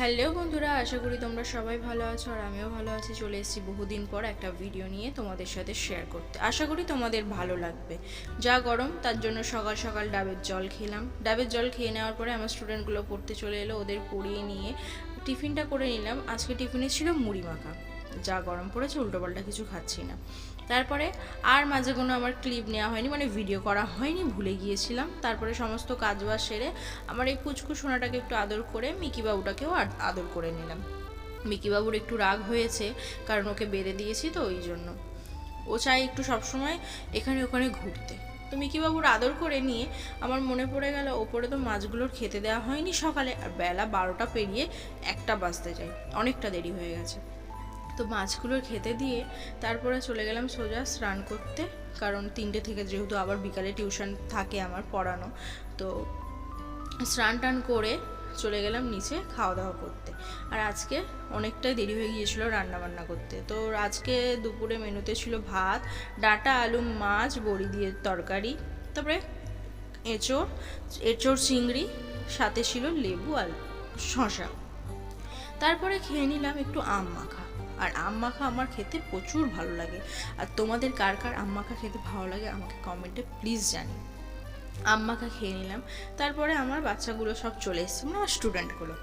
Hello বন্ধুরা, আশা করি তোমরা সবাই ভালো আছো আর আমিও ভালো আছি। চলে এসেছি বহুদিন পর একটা ভিডিও নিয়ে তোমাদের সাথে শেয়ার করতে। আশা করি তোমাদের ভালো লাগবে। যা গরম, তার জন্য সকাল সকাল ডাবের জল খেলাম। ডাবের জল খেয়ে নেওয়ার পরে আমার স্টুডেন্টগুলো পড়তে চলে এলো, ওদের পড়িয়ে নিয়ে টিফিনটা করে নিলাম। আজকে টিফিনে ছিল মুড়ি মাখা। যা গরম পড়েছে, উল্টোপাল্টা কিছু খাচ্ছি না। তারপরে আর মাঝে কোনো আমার ক্লিপ নেওয়া হয়নি, মানে ভিডিও করা হয়নি, ভুলে গিয়েছিলাম। তারপরে সমস্ত কাজবাজ সেরে আমার এই পুচকু সোনাটাকে একটু আদর করে মিকি বাবুটাকেও আদর করে নিলাম। মিকি বাবুর একটু রাগ হয়েছে, কারণ ওকে বেঁধে দিয়েছি তো ওই জন্য। ও চায় একটু সবসময় এখানে ওখানে ঘুরতে। তো মিকি বাবুর আদর করে নিয়ে আমার মনে পড়ে গেল ওপরে তো মাছগুলোর খেতে দেওয়া হয়নি সকালে, আর বেলা 12টা পেরিয়ে 1টা বাজতে যায়, অনেকটা দেরি হয়ে গেছে। তো মাছগুলোর খেতে দিয়ে তারপরে চলে গেলাম সোজা স্নান করতে, কারণ 3টে থেকে যেহেতু আবার বিকালে টিউশন থাকে আমার পড়ানো। তো স্নান টান করে চলে গেলাম নিচে খাওয়া দাওয়া করতে। আর আজকে অনেকটাই দেরি হয়ে গিয়েছিল রান্না বান্না করতে। তো আজকে দুপুরে মেনুতে ছিল ভাত, ডাঁটা, আলু, মাছ, বড়ি দিয়ে তরকারি, তারপরে এঁচোড় এঁচোড় চিংড়ি, সাথে ছিল লেবু আর শসা। তারপরে খেয়ে নিলাম একটু আম মাখা। আর আম মাখা আমার খেতে প্রচুর ভালো লাগে। আর তোমাদের কার কার আম মাখা খেতে ভালো লাগে আমাকে কমেন্টে প্লিজ জানি। আম মাখা খেয়ে নিলাম। তারপরে আমার বাচ্চাগুলো সব চলে এসছে, মানে আমার স্টুডেন্টগুলো,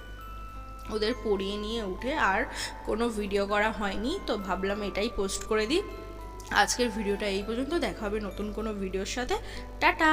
ওদের পড়িয়ে নিয়ে উঠে আর কোনো ভিডিও করা হয়নি। তো ভাবলাম এটাই পোস্ট করে দিই। আজকের ভিডিওটা এই পর্যন্ত, দেখা হবে নতুন কোনো ভিডিওর সাথে। টাটা।